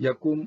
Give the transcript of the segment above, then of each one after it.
1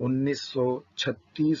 1936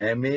MA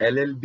LLB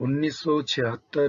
1976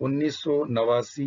1989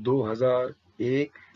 2001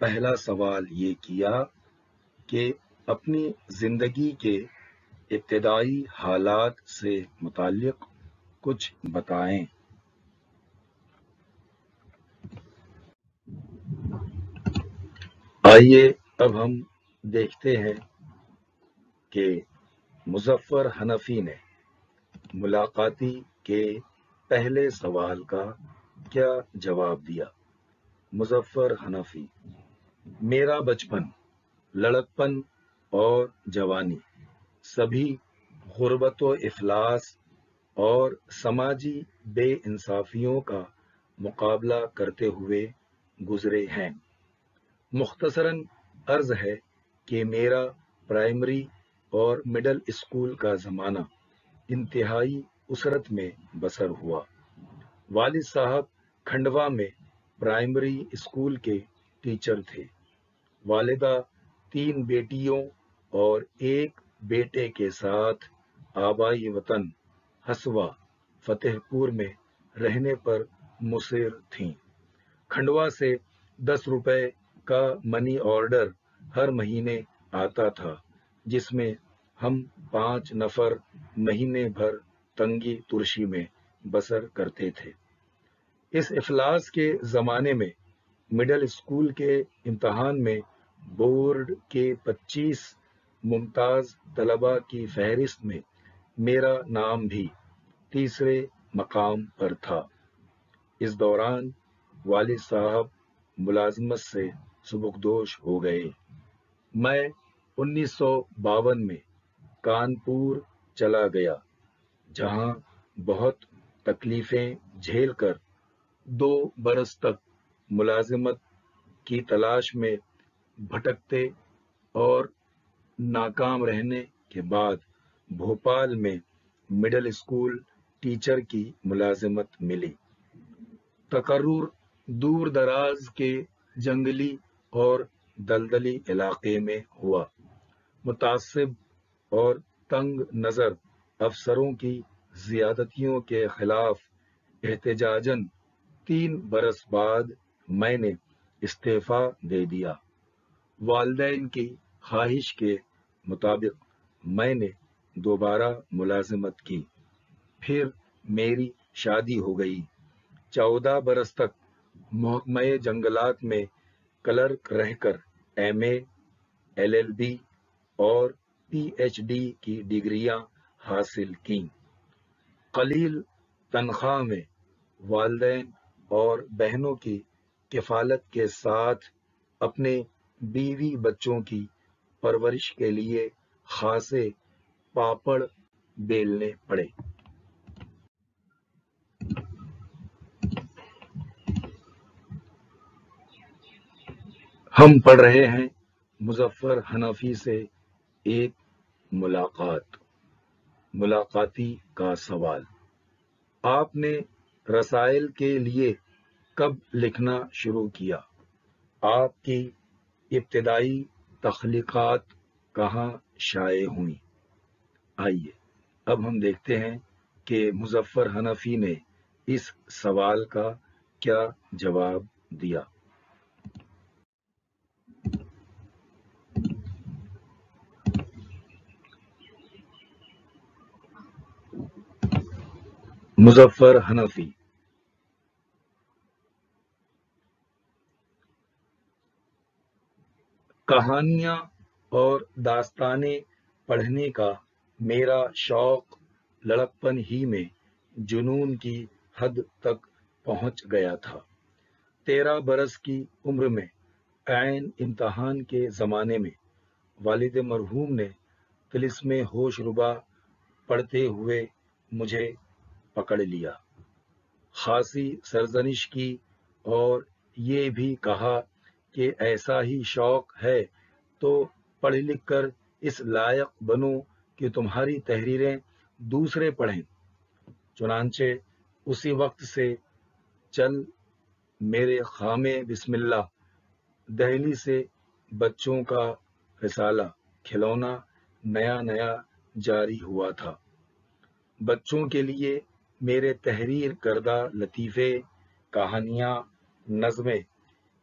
پہلا سوال یہ کیا کہ اپنی زندگی کے ابتدائی حالات سے متعلق کچھ بتائیں۔ آئیے اب ہم دیکھتے ہیں کہ مظفر حنفی نے ملاقاتی کے پہلے سوال کا کیا جواب دیا۔ مظفر حنفی: میرا بچپن، لڑکپن اور جوانی سبھی غربت و افلاس اور سماجی بے انصافیوں کا مقابلہ کرتے ہوئے گزرے ہیں۔ مختصراً عرض ہے کہ میرا پرائمری اور مڈل اسکول کا زمانہ انتہائی اسرت میں بسر ہوا۔ والد صاحب کھنڈوا میں پرائمری اسکول کے ٹیچر تھے۔ والدہ 3 بیٹیوں اور 1 بیٹے کے ساتھ آبائی وطن ہسوا فتح پور میں رہنے پر مصر تھیں۔ کھنڈوا سے 10 روپے کا منی آرڈر ہر مہینے آتا تھا، جس میں ہم 5 نفر مہینے بھر تنگی ترشی میں بسر کرتے تھے۔ اس افلاس کے زمانے میں مڈل اسکول کے امتحان میں بورڈ کے 25 ممتاز طلباء کی فہرست میں میرا نام بھی تیسرے مقام پر تھا۔ اس دوران والد صاحب ملازمت سے سبکدوش ہو گئے۔ میں 1952 میں کانپور چلا گیا، جہاں بہت تکلیفیں جھیل کر 2 برس تک ملازمت کی تلاش میں بھٹکتے اور ناکام رہنے کے بعد بھوپال میں مڈل اسکول ٹیچر کی ملازمت ملی۔ تقرر دور دراز کے جنگلی اور دلدلی علاقے میں ہوا۔ متعصب اور تنگ نظر افسروں کی زیادتیوں کے خلاف احتجاجاً 3 برس بعد میں نے استعفیٰ دے دیا۔ والدین کی خواہش کے مطابق میں نے دوبارہ ملازمت کی۔ پھر میری شادی ہو گئی۔ 14 برس تک محکمہ جنگلات میں کلرک رہ کر ایم اے، LLB اور PhD کی ڈگریاں حاصل کیں۔ قلیل تنخواہ میں والدین اور بہنوں کی کفالت کے ساتھ اپنے بیوی بچوں کی پرورش کے لیے خاصے پاپڑ بیلنے پڑے۔ ہم پڑھ رہے ہیں مظفر حنفی سے ایک ملاقاتی کا سوال۔ آپ نے رسائل کے لیے کب لکھنا شروع کیا؟ آپ کی ابتدائی تخلیقات کہاں شائع ہوئیں؟ آئیے اب ہم دیکھتے ہیں کہ مظفر حنفی نے اس سوال کا کیا جواب دیا۔ مظفر حنفی: کہانیاں اور داستانیں پڑھنے کا میرا شوق لڑکپن ہی میں جنون کی حد تک پہنچ گیا تھا۔ 13 برس کی عمر میں عین امتحان کے زمانے میں والد مرحوم نے طلسم ہوش ربا پڑھتے ہوئے مجھے پکڑ لیا، خاصی سرزنش کی اور یہ بھی کہا کہ ایسا ہی شوق ہے تو پڑھ لکھ کر اس لائق بنو کہ تمہاری تحریریں دوسرے پڑھیں۔ چنانچہ اسی وقت سے چل میرے خامِ بسم اللہ دہلی سے بچوں کا رسالہ کھلونا نیا جاری ہوا تھا۔ بچوں کے لیے میرے تحریر کردہ لطیفے، کہانیاں، نظمیں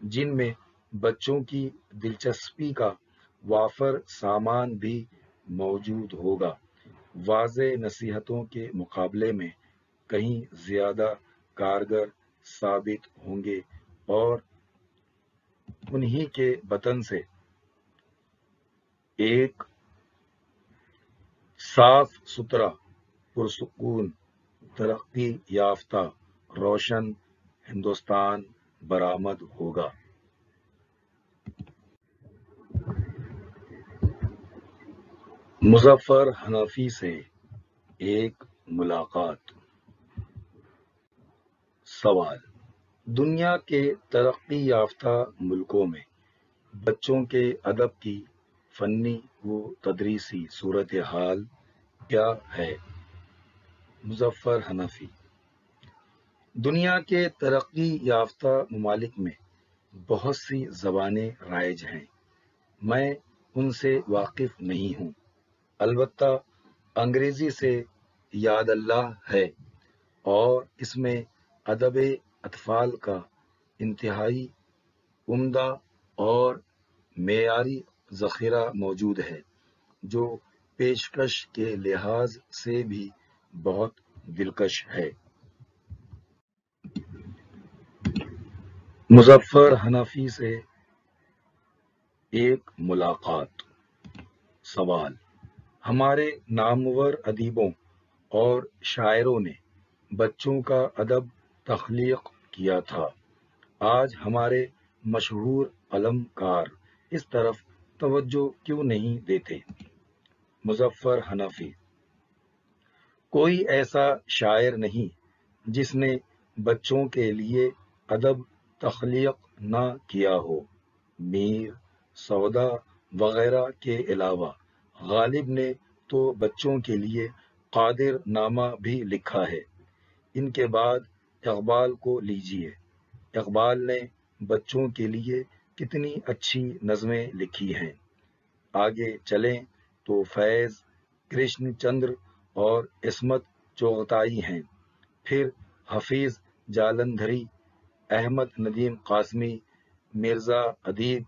جن میں بچوں کی دلچسپی کا وافر سامان بھی موجود ہوگا، واضح نصیحتوں کے مقابلے میں کہیں زیادہ کارگر ثابت ہوں گے اور انہی کے بطن سے ایک صاف ستھرا، پرسکون، ترقی یافتہ، روشن ہندوستان برآمد ہوگا۔ مظفر حنفی سے ایک ملاقات۔ سوال: دنیا کے ترقی یافتہ ملکوں میں بچوں کے ادب کی فنی و تدریسی صورتحال کیا ہے؟ مظفر حنفی: دنیا کے ترقی یافتہ ممالک میں بہت سی زبانیں رائج ہیں، میں ان سے واقف نہیں ہوں، البتہ انگریزی سے یاد اللہ ہے اور اس میں ادب اطفال کا انتہائی عمدہ اور معیاری ذخیرہ موجود ہے، جو پیشکش کے لحاظ سے بھی بہت دلکش ہے۔ مظفر حنفی سے ایک ملاقات۔ سوال: ہمارے نامور ادیبوں اور شاعروں نے بچوں کا ادب تخلیق کیا تھا، آج ہمارے مشہور قلم کار اس طرف توجہ کیوں نہیں دیتے؟ مظفر حنفی: کوئی ایسا شاعر نہیں جس نے بچوں کے لیے ادب تخلیق نہ کیا ہو۔ میر، سودا وغیرہ کے علاوہ غالب نے تو بچوں کے لیے قادر نامہ بھی لکھا ہے۔ ان کے بعد اقبال کو لیجیے، اقبال نے بچوں کے لیے کتنی اچھی نظمیں لکھی ہیں۔ آگے چلیں تو فیض، کرشن چندر اور عصمت چغتائی ہیں، پھر حفیظ جالندھری، احمد ندیم قاسمی، مرزا ادیب،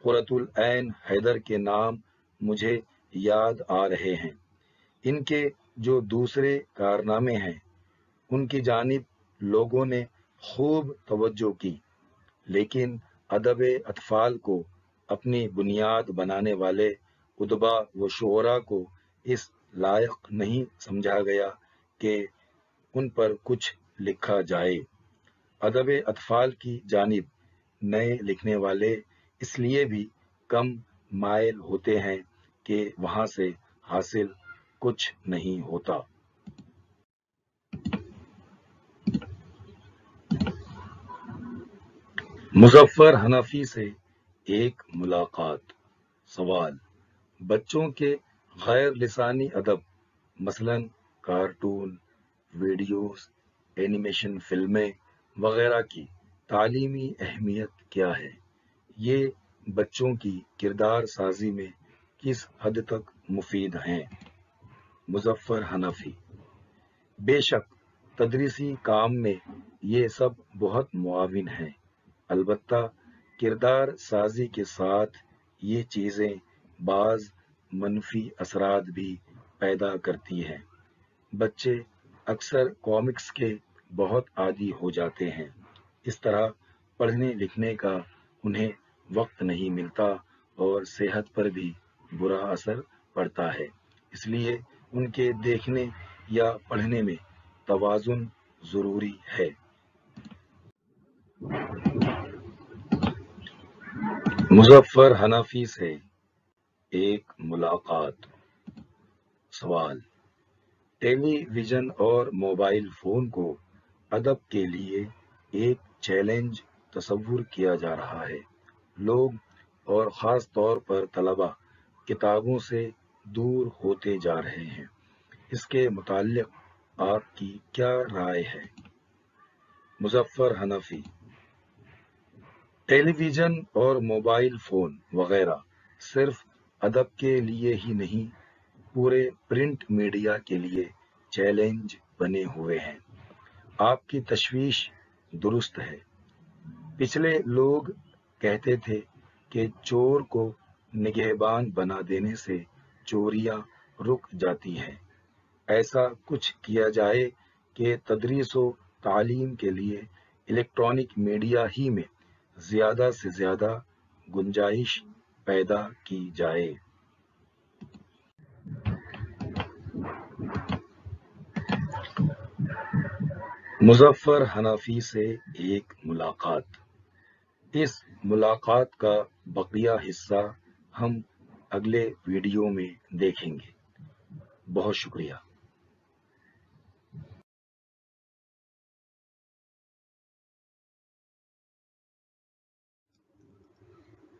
قرۃ العین حیدر کے نام مجھے یاد آ رہے ہیں۔ ان کے جو دوسرے کارنامے ہیں ان کی جانب لوگوں نے خوب توجہ کی، لیکن ادب اطفال کو اپنی بنیاد بنانے والے ادبا و شعراء کو اس لائق نہیں سمجھا گیا کہ ان پر کچھ لکھا جائے۔ ادب اطفال کی جانب نئے لکھنے والے اس لیے بھی کم مائل ہوتے ہیں کہ وہاں سے حاصل کچھ نہیں ہوتا۔ مظفر حنفی سے ایک ملاقات۔ سوال: بچوں کے غیر لسانی ادب مثلاً کارٹون، ویڈیوز، اینیمیشن فلمیں وغیرہ کی تعلیمی اہمیت کیا ہے؟ یہ بچوں کی کردار سازی میں کس حد تک مفید ہیں؟ مظفر حنفی: بے شک تدریسی کام میں یہ سب بہت معاون ہیں، البتہ کردار سازی کے ساتھ یہ چیزیں بعض منفی اثرات بھی پیدا کرتی ہیں۔ بچے اکثر کامکس کے بہت عادی ہو جاتے ہیں، اس طرح پڑھنے لکھنے کا انہیں وقت نہیں ملتا اور صحت پر بھی برا اثر پڑتا ہے، اس لیے ان کے دیکھنے یا پڑھنے میں توازن ضروری ہے۔ مظفر حنفی سے ایک ملاقات۔ سوال: ٹیلی ویژن اور موبائل فون کو ادب کے لیے ایک چیلنج تصور کیا جا رہا ہے، لوگ اور خاص طور پر طلباء کتابوں سے دور ہوتے جا رہے ہیں، اس کے متعلق آپ کی کیا رائے ہے؟ مظفر حنفی: ٹیلی ویژن اور موبائل فون وغیرہ صرف ادب کے لیے ہی نہیں، پورے پرنٹ میڈیا کے لیے چیلنج بنے ہوئے ہیں۔ آپ کی تشویش درست ہے۔ پچھلے لوگ کہتے تھے کہ چور کو نگہبان بنا دینے سے چوریاں رک جاتی ہیں۔ ایسا کچھ کیا جائے کہ تدریس و تعلیم کے لیے الیکٹرانک میڈیا ہی میں زیادہ سے زیادہ گنجائش پیدا کی جائے۔ مظفر حنفی سے ایک ملاقات۔ اس ملاقات کا بقیہ حصہ ہم اگلے ویڈیو میں دیکھیں گے۔ بہت شکریہ۔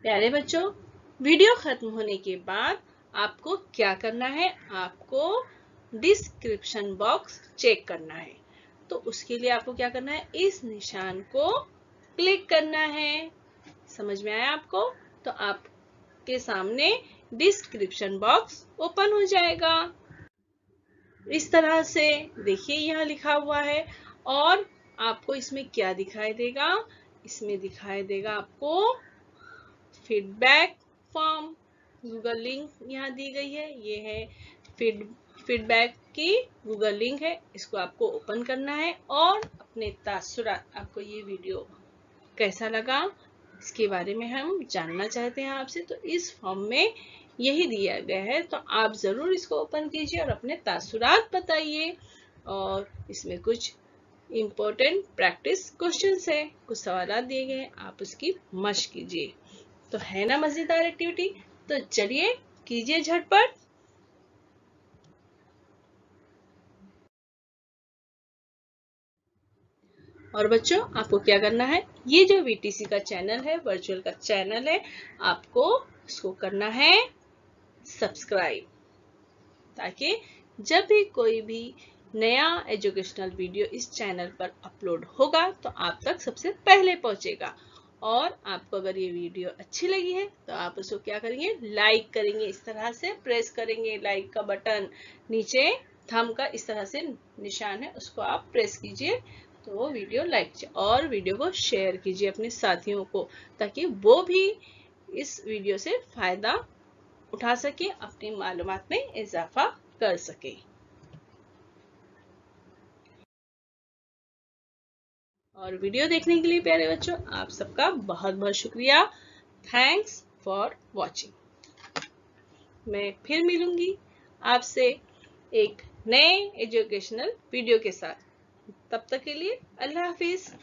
پیارے بچوں، ویڈیو ختم ہونے کے بعد آپ کو کیا کرنا ہے؟ آپ کو ڈسکرپشن باکس چیک کرنا ہے۔ تو اس کے لیے آپ کو کیا کرنا ہے؟ اس نشان کو کلک کرنا ہے۔ سمجھ میں آیا آپ کو؟ تو آپ کے سامنے ڈسکرپشن باکس اوپن ہو جائے گا۔ اس طرح سے دیکھیے یہاں لکھا ہوا ہے، اور آپ کو اس میں کیا دکھائی دے گا؟ اس میں دکھائی دے گا آپ کو feedback form. Google link یہاں دی گئی ہے، یہ ہے فیڈ بیک کی گوگل لنک ہے۔ اس کو آپ کو اوپن کرنا ہے اور اپنے تاثرات، آپ کو یہ ویڈیو کیسا لگا اس کے بارے میں ہم جاننا چاہتے ہیں آپ سے۔ تو اس فارم میں یہی دیا گیا ہے، تو آپ ضرور اس کو اوپن کیجئے اور اپنے تاثرات بتائیے۔ اور اس میں کچھ امپورٹنٹ پریکٹس کوشچنز ہے، کچھ سوالات دیے گئے ہیں، آپ اس کی مشق کیجئے۔ تو ہے نا مزیدار ایکٹیویٹی؟ تو چلیے کیجئے جھٹ پٹ۔ اور بچوں، آپ کو کیا کرنا ہے؟ یہ جو VTC کا چینل ہے، ورچوئل کا چینل ہے، آپ کو اس کو کرنا ہے سبسکرائب، تاکہ جب بھی کوئی بھی نیا ایجوکیشنل ویڈیو اس چینل پر اپلوڈ ہوگا تو آپ تک سب سے پہلے پہنچے گا۔ اور آپ کو اگر یہ ویڈیو اچھی لگی ہے تو آپ اس کو کیا کریں گے؟ لائک کریں گے، اس طرح سے پریس کریں گے لائک کا بٹن، نیچے تھم کا اس طرح سے نشان ہے، اس کو آپ پریس کیجئے تو وہ ویڈیو لائک کیجئے، اور ویڈیو کو شیئر کیجئے اپنے ساتھیوں کو، تاکہ وہ بھی اس ویڈیو سے فائدہ اٹھا سکے، اپنی معلومات میں اضافہ کر سکے۔ اور ویڈیو دیکھنے کے لیے پیارے بچوں آپ سب کا بہت بہت شکریہ۔ Thanks for watching. میں پھر ملوں گی آپ سے ایک نئے ایجوکیشنل ویڈیو کے ساتھ۔ تب تک کے لیے اللہ حافظ۔